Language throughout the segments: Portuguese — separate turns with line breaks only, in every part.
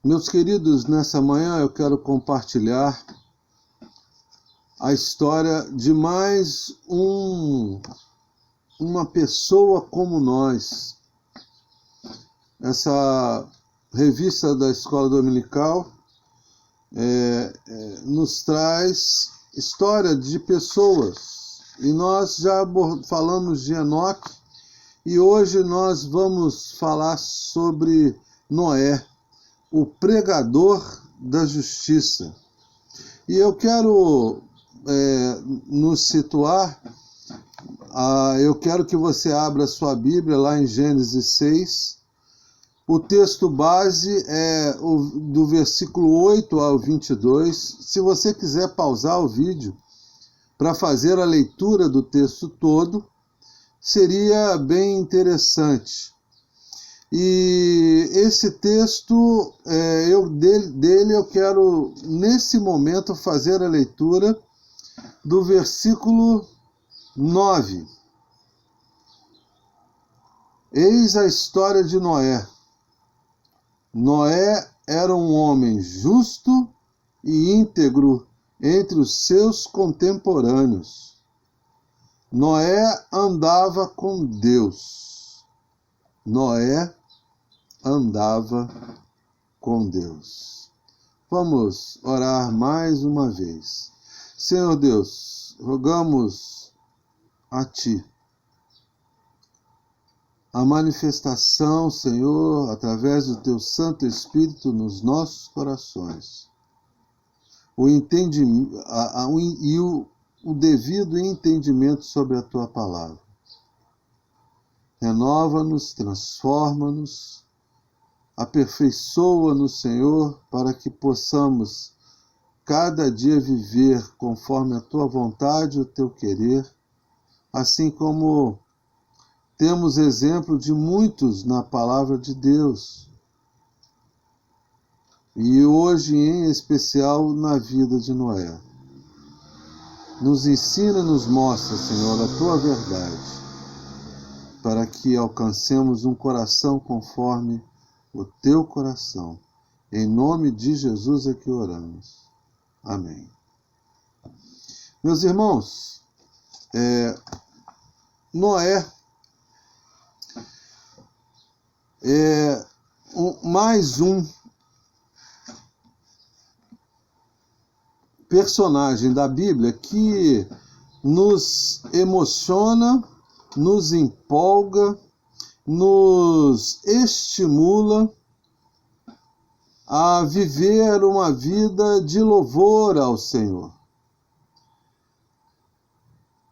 Meus queridos, nessa manhã eu quero compartilhar a história de mais uma pessoa como nós. Essa revista da Escola Dominical nos traz história de pessoas. E nós já falamos de Enoque e hoje nós vamos falar sobre Noé, o pregador da justiça. E eu quero nos situar, eu quero que você abra sua Bíblia lá em Gênesis 6. O texto base é do versículo 8 ao 22. Se você quiser pausar o vídeo para fazer a leitura do texto todo, seria bem interessante. E esse texto, dele eu quero, nesse momento, fazer a leitura do versículo 9. Eis a história de Noé. Noé era um homem justo e íntegro entre os seus contemporâneos. Noé andava com Deus. Noé andava com Deus. Vamos orar mais uma vez. Senhor Deus, rogamos a Ti a manifestação, Senhor, através do Teu Santo Espírito nos nossos corações. O entendimento e o devido entendimento sobre a Tua palavra. Renova-nos, transforma-nos, aperfeiçoa-nos, Senhor, para que possamos cada dia viver conforme a Tua vontade e o Teu querer, assim como temos exemplo de muitos na palavra de Deus. E hoje, em especial, na vida de Noé. Nos ensina e nos mostra, Senhor, a Tua verdade, para que alcancemos um coração conforme o Teu coração. Em nome de Jesus é que oramos. Amém. Meus irmãos, Noé é mais um personagem da Bíblia que nos emociona, nos empolga, nos estimula a viver uma vida de louvor ao Senhor.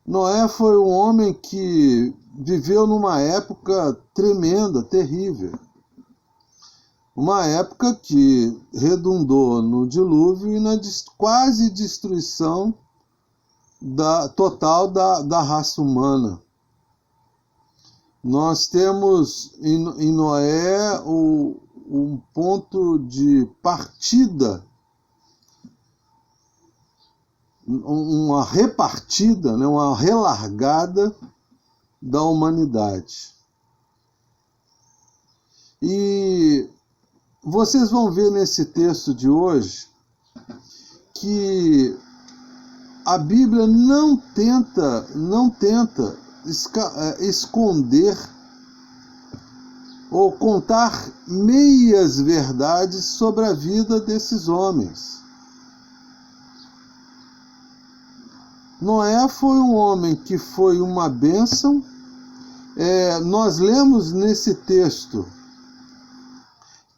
Noé foi um homem que viveu numa época tremenda, terrível. Uma época que redundou no dilúvio e na quase destruição total da raça humana. Nós temos em Noé um ponto de partida, uma repartida, uma relargada da humanidade. E vocês vão ver nesse texto de hoje que a Bíblia não tenta esconder ou contar meias verdades sobre a vida desses homens. Noé foi um homem que foi uma bênção. Nós lemos nesse texto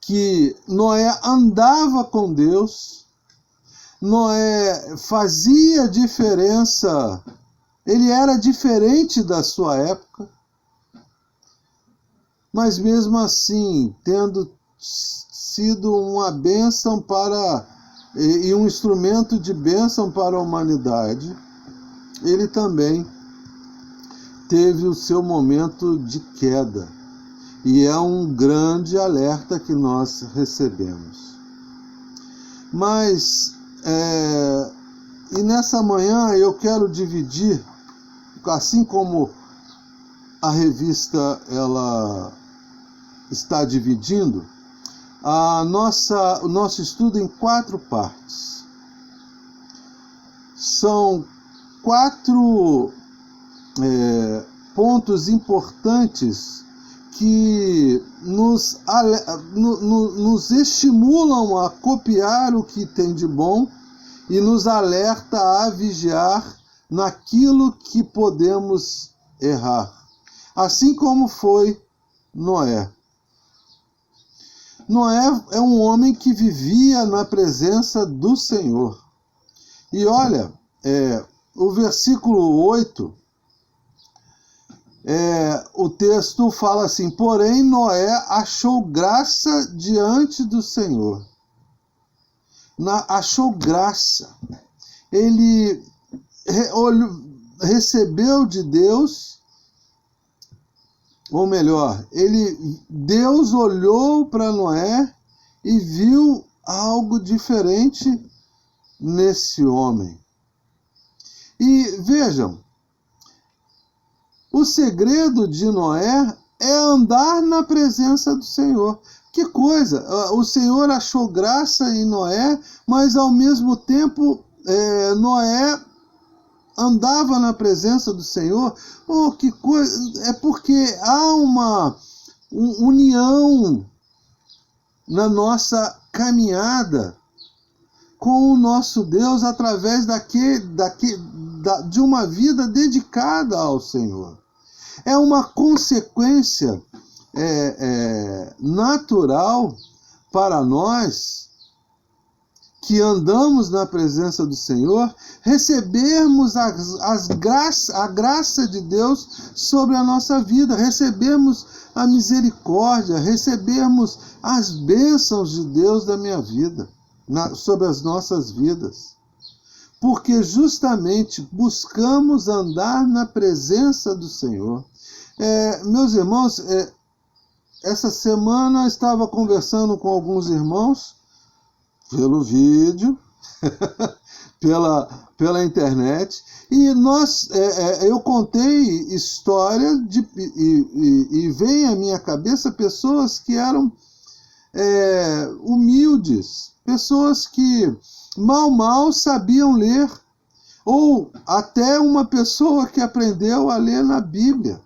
que Noé andava com Deus, Noé fazia diferença, ele era diferente da sua época, mas mesmo assim, tendo sido uma bênção e um instrumento de bênção para a humanidade, ele também teve o seu momento de queda. E é um grande alerta que nós recebemos. Mas, e nessa manhã eu quero dividir, assim como a revista ela está dividindo, o nosso estudo em 4 partes. São 4 pontos importantes que nos estimulam a copiar o que tem de bom e nos alerta a vigiar naquilo que podemos errar. Assim como foi Noé. Noé é um homem que vivia na presença do Senhor. E olha, o versículo 8, o texto fala assim: porém Noé achou graça diante do Senhor. Achou graça. Ele recebeu de Deus, ou melhor, Deus olhou para Noé e viu algo diferente nesse homem. E vejam, o segredo de Noé é andar na presença do Senhor. Que coisa! O Senhor achou graça em Noé, mas ao mesmo tempo Noé andava na presença do Senhor. Oh, que coisa! É porque há uma união na nossa caminhada com o nosso Deus através de uma vida dedicada ao Senhor. É uma consequência natural para nós que andamos na presença do Senhor, recebermos a graça de Deus sobre a nossa vida, recebermos a misericórdia, recebermos as bênçãos de Deus da minha vida, sobre as nossas vidas. Porque justamente buscamos andar na presença do Senhor. Meus irmãos, essa semana eu estava conversando com alguns irmãos, pelo vídeo, pela internet, e eu contei história e vem à minha cabeça pessoas que eram humildes, pessoas que mal sabiam ler, ou até uma pessoa que aprendeu a ler na Bíblia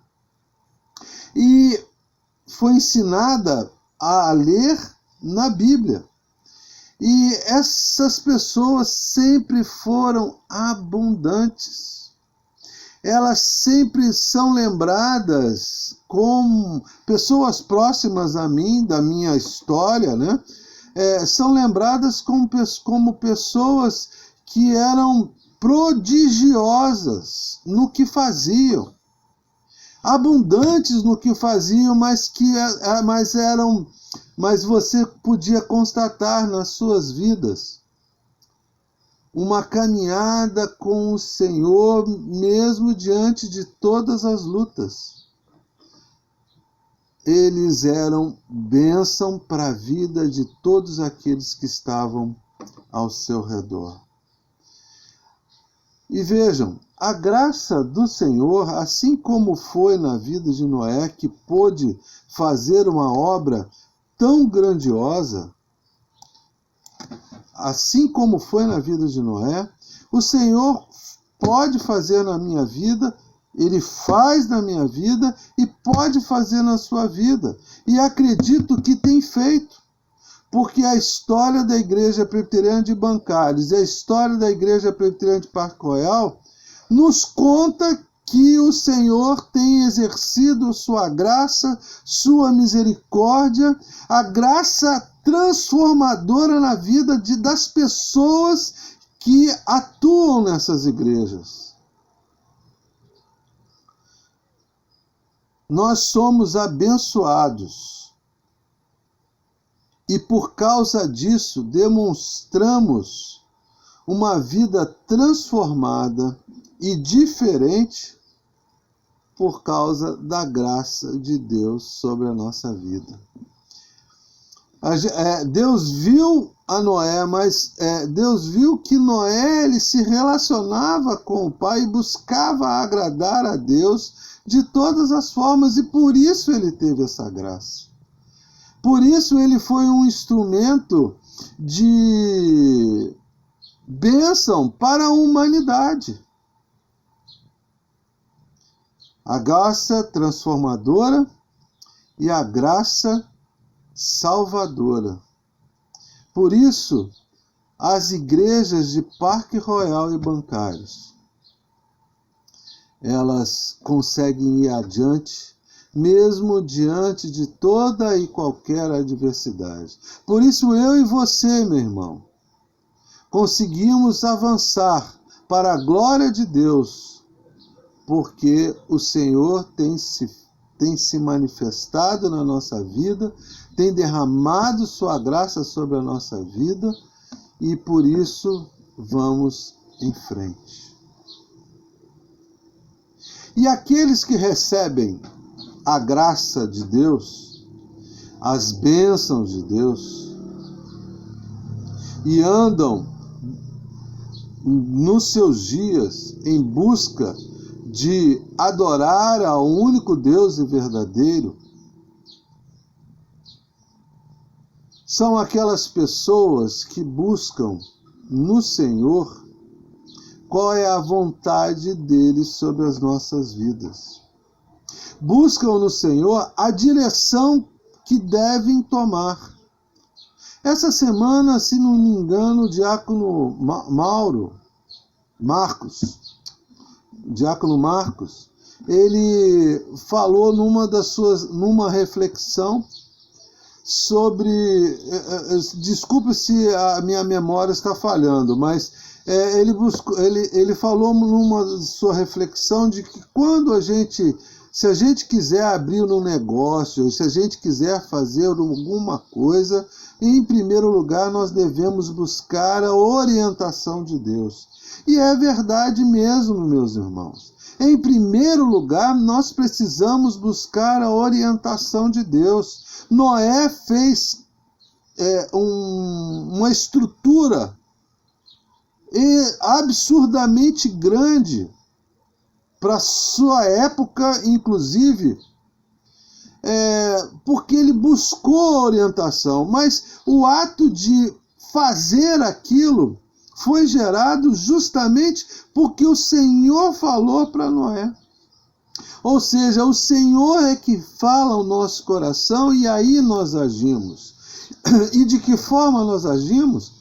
e foi ensinada a ler na Bíblia. E essas pessoas sempre foram abundantes. Elas sempre são lembradas como pessoas próximas a mim, da minha história, né? São lembradas como pessoas que eram prodigiosas no que faziam, abundantes no que faziam, mas você podia constatar nas suas vidas uma caminhada com o Senhor, mesmo diante de todas as lutas. Eles eram bênção para a vida de todos aqueles que estavam ao seu redor. E vejam, a graça do Senhor, assim como foi na vida de Noé, que pôde fazer uma obra tão grandiosa, assim como foi na vida de Noé, o Senhor pode fazer na minha vida, Ele faz na minha vida e pode fazer na sua vida. E acredito que tem feito, porque a história da Igreja Presbiteriana de Bancários e a história da Igreja Presbiteriana de Parque Royal nos conta que o Senhor tem exercido sua graça, sua misericórdia, a graça transformadora na vida das pessoas que atuam nessas igrejas. Nós somos abençoados e por causa disso demonstramos uma vida transformada e diferente por causa da graça de Deus sobre a nossa vida. Deus viu a Noé, mas Deus viu que Noé ele se relacionava com o Pai e buscava agradar a Deus de todas as formas, e por isso ele teve essa graça. Por isso ele foi um instrumento de bênção para a humanidade. A graça transformadora e a graça salvadora. Por isso, as igrejas de Parque Royal e Bancários, elas conseguem ir adiante, mesmo diante de toda e qualquer adversidade. Por isso eu e você, meu irmão, conseguimos avançar para a glória de Deus, porque o Senhor tem se manifestado na nossa vida, tem derramado sua graça sobre a nossa vida, e por isso vamos em frente. E aqueles que recebem a graça de Deus, as bênçãos de Deus, e andam nos seus dias em busca de adorar ao único Deus e verdadeiro, são aquelas pessoas que buscam no Senhor qual é a vontade dele sobre as nossas vidas. Buscam no Senhor a direção que devem tomar. Essa semana, se não me engano, o diácono Marcos, ele falou numa reflexão sobre, desculpe se a minha memória está falhando, mas ele falou numa sua reflexão de que se a gente quiser abrir um negócio, se a gente quiser fazer alguma coisa, em primeiro lugar nós devemos buscar a orientação de Deus. E é verdade mesmo, meus irmãos. Em primeiro lugar, nós precisamos buscar a orientação de Deus. Noé fez uma estrutura absurdamente grande para sua época, inclusive, porque ele buscou orientação, mas o ato de fazer aquilo foi gerado justamente porque o Senhor falou para Noé. Ou seja, o Senhor é que fala ao nosso coração e aí nós agimos. E de que forma nós agimos?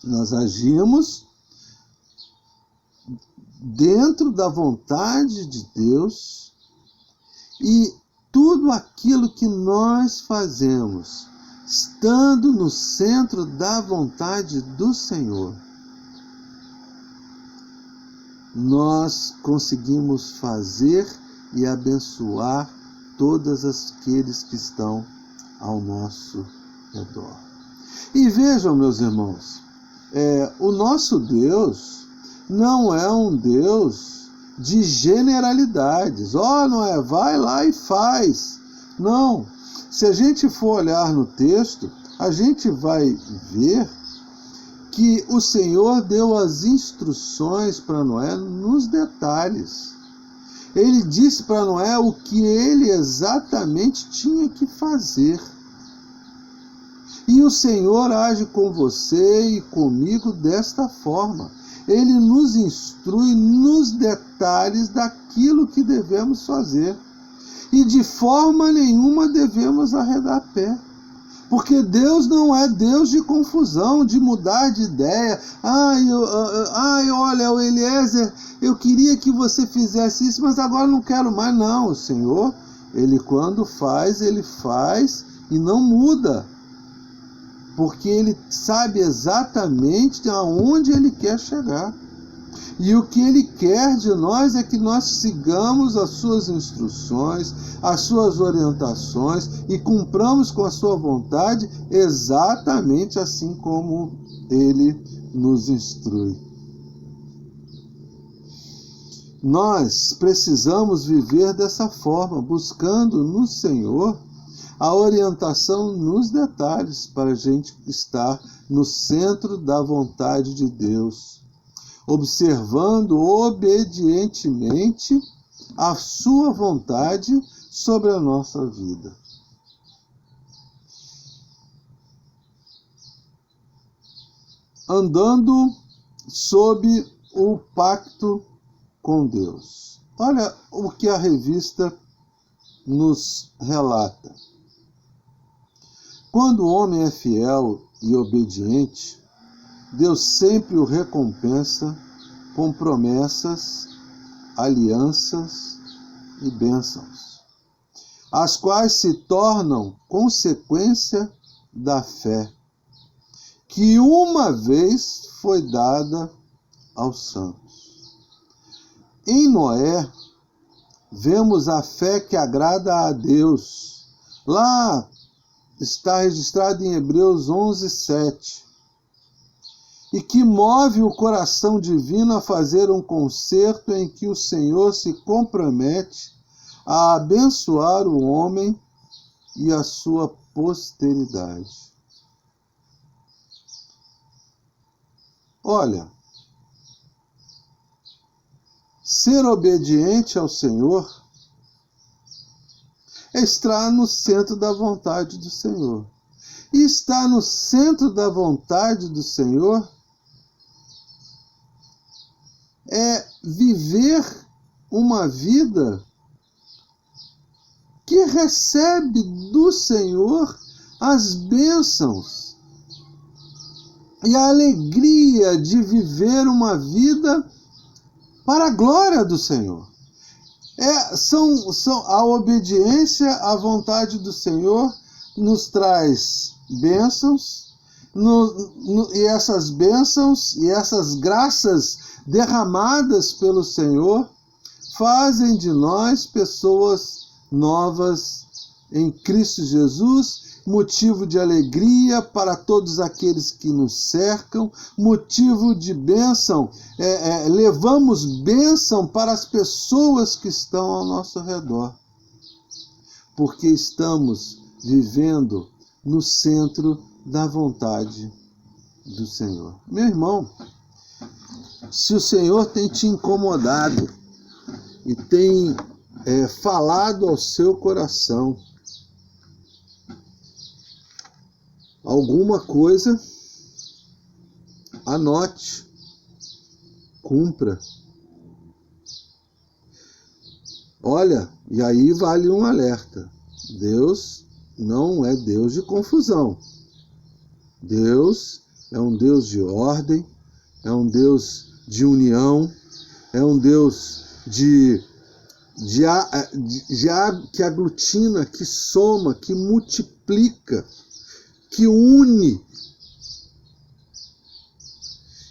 Nós agimos dentro da vontade de Deus, e tudo aquilo que nós fazemos, estando no centro da vontade do Senhor, nós conseguimos fazer e abençoar todos aqueles que estão ao nosso redor. E vejam, meus irmãos, o nosso Deus não é um Deus de generalidades. Noé, vai lá e faz. Não. Se a gente for olhar no texto, a gente vai ver que o Senhor deu as instruções para Noé nos detalhes. Ele disse para Noé o que ele exatamente tinha que fazer. E o Senhor age com você e comigo desta forma. Ele nos instrui nos detalhes daquilo que devemos fazer. E de forma nenhuma devemos arredar pé. Porque Deus não é Deus de confusão, de mudar de ideia. Olha, o Eliezer, eu queria que você fizesse isso, mas agora não quero mais. Não, o Senhor, ele quando faz, ele faz e não muda. Porque ele sabe exatamente aonde ele quer chegar. E o que ele quer de nós é que nós sigamos as suas instruções, as suas orientações e cumpramos com a sua vontade exatamente assim como ele nos instrui. Nós precisamos viver dessa forma, buscando no Senhor a orientação nos detalhes para a gente estar no centro da vontade de Deus, observando obedientemente a sua vontade sobre a nossa vida. andando sob o pacto com Deus. Olha o que a revista nos relata. Quando o homem é fiel e obediente, Deus sempre o recompensa com promessas, alianças e bênçãos, as quais se tornam consequência da fé, que uma vez foi dada aos santos. Em Noé, vemos a fé que agrada a Deus. Lá está registrado em Hebreus 11:7. E que move o coração divino a fazer um concerto em que o Senhor se compromete a abençoar o homem e a sua posteridade. Olha, ser obediente ao Senhor é estar no centro da vontade do Senhor. E estar no centro da vontade do Senhor é viver uma vida que recebe do Senhor as bênçãos e a alegria de viver uma vida para a glória do Senhor. A obediência à vontade do Senhor nos traz bênçãos, e essas bênçãos e essas graças derramadas pelo Senhor fazem de nós pessoas novas em Cristo Jesus, motivo de alegria para todos aqueles que nos cercam, motivo de bênção, levamos bênção para as pessoas que estão ao nosso redor, porque estamos vivendo no centro da vontade do Senhor. Meu irmão, se o Senhor tem te incomodado e tem falado ao seu coração alguma coisa, anote, cumpra. Olha, e aí vale um alerta. Deus não é Deus de confusão. Deus é um Deus de ordem, é um Deus de união, é um Deus que aglutina, que soma, que multiplica, que une.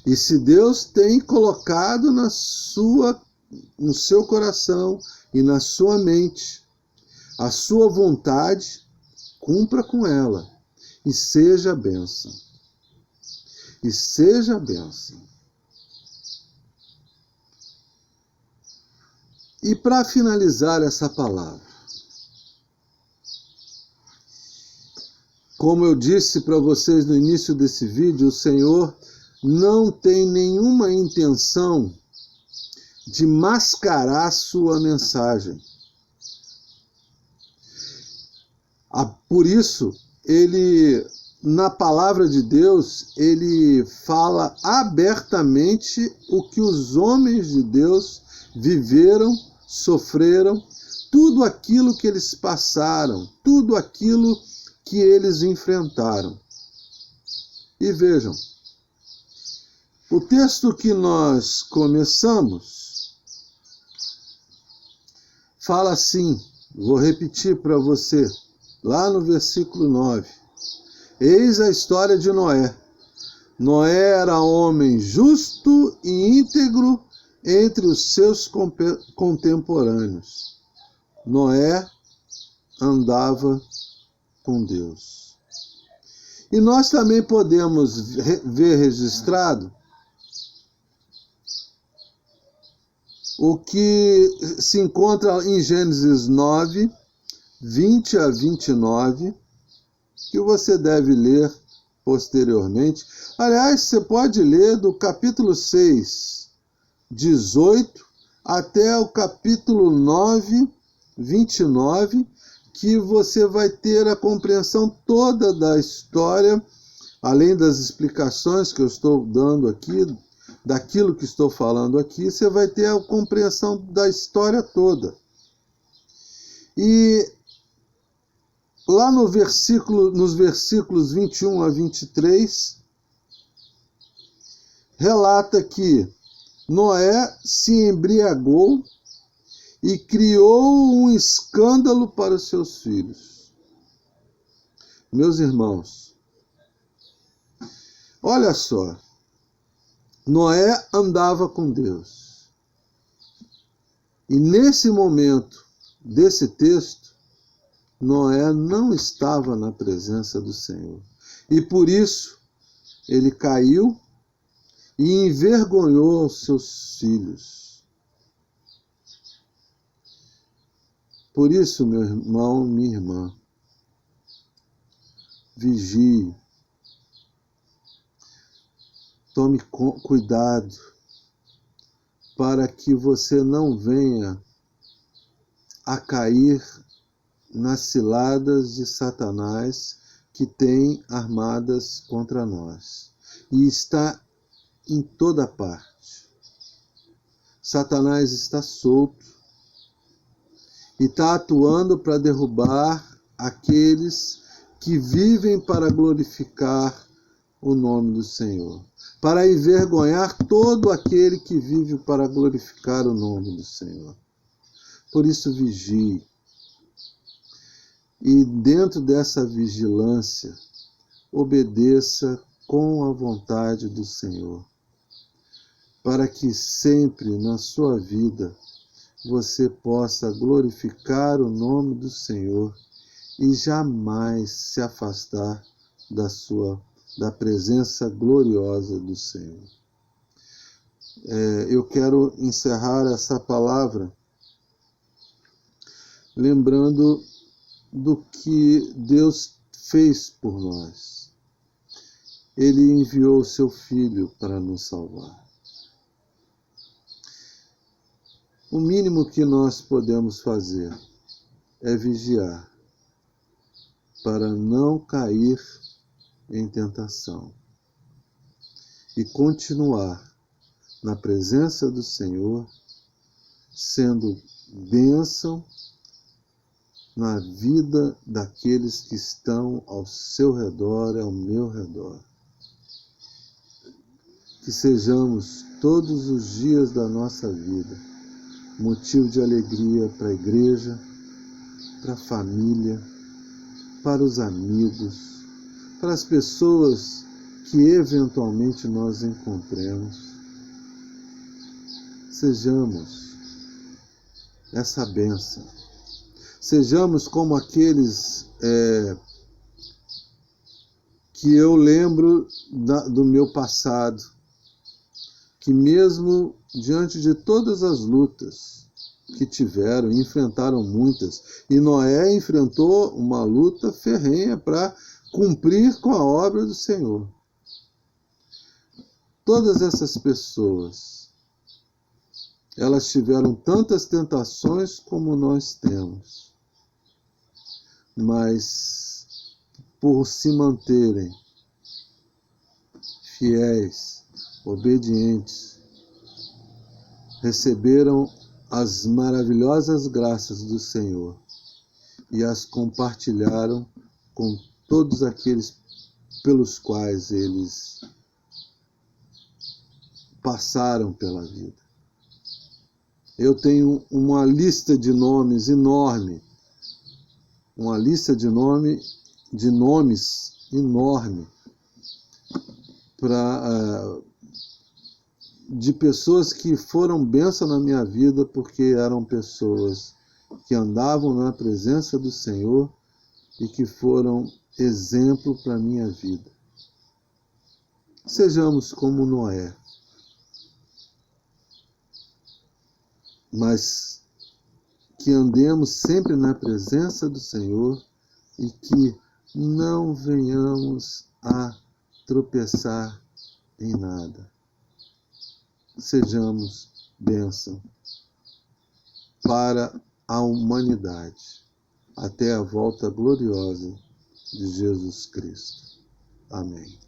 E se Deus tem colocado no seu coração e na sua mente a sua vontade, cumpra com ela e seja a bênção. E seja a bênção. E para finalizar essa palavra, como eu disse para vocês no início desse vídeo, o Senhor não tem nenhuma intenção de mascarar sua mensagem. Por isso, na palavra de Deus, ele fala abertamente o que os homens de Deus viveram, sofreram, tudo aquilo que eles passaram, tudo aquilo que eles enfrentaram. E vejam, o texto que nós começamos fala assim, vou repetir para você, lá no versículo 9. Eis a história de Noé. Noé era homem justo e íntegro entre os seus contemporâneos. Noé andava com Deus. E nós também podemos ver registrado o que se encontra em Gênesis 9, 20 a 29, que você deve ler posteriormente. Aliás, você pode ler do capítulo 6, 18, até o capítulo 9, 29, que você vai ter a compreensão toda da história além das explicações que eu estou dando aqui, daquilo que estou falando aqui, você vai ter a compreensão da história toda. E lá no nos versículos 21 a 23, relata que Noé se embriagou e criou um escândalo para os seus filhos. Meus irmãos, olha só, Noé andava com Deus. E nesse momento desse texto, Noé não estava na presença do Senhor. E por isso, ele caiu e envergonhou os seus filhos. Por isso, meu irmão, minha irmã, vigie, tome cuidado para que você não venha a cair nas ciladas de Satanás que tem armadas contra nós. E está em toda parte. Satanás está solto e está atuando para derrubar aqueles que vivem para glorificar o nome do Senhor, para envergonhar todo aquele que vive para glorificar o nome do Senhor. Por isso, vigie. E dentro dessa vigilância, obedeça com a vontade do Senhor, para que sempre na sua vida você possa glorificar o nome do Senhor e jamais se afastar da presença gloriosa do Senhor. Eu quero encerrar essa palavra lembrando do que Deus fez por nós. Ele enviou o seu Filho para nos salvar. O mínimo que nós podemos fazer é vigiar para não cair em tentação e continuar na presença do Senhor, sendo bênção na vida daqueles que estão ao seu redor e ao meu redor. Que sejamos todos os dias da nossa vida motivo de alegria para a igreja, para a família, para os amigos, para as pessoas que eventualmente nós encontremos. Sejamos essa bênção. Sejamos como aqueles que eu lembro do meu passado, que mesmo diante de todas as lutas que tiveram, enfrentaram muitas, e Noé enfrentou uma luta ferrenha para cumprir com a obra do Senhor. Todas essas pessoas, elas tiveram tantas tentações como nós temos, mas por se manterem fiéis, obedientes, receberam as maravilhosas graças do Senhor e as compartilharam com todos aqueles pelos quais eles passaram pela vida. Eu tenho uma lista de nomes enorme, uma lista de nomes enorme de pessoas que foram bênção na minha vida porque eram pessoas que andavam na presença do Senhor e que foram exemplo para a minha vida. Sejamos como Noé, mas que andemos sempre na presença do Senhor e que não venhamos a tropeçar em nada. Sejamos bênção para a humanidade, até a volta gloriosa de Jesus Cristo. Amém.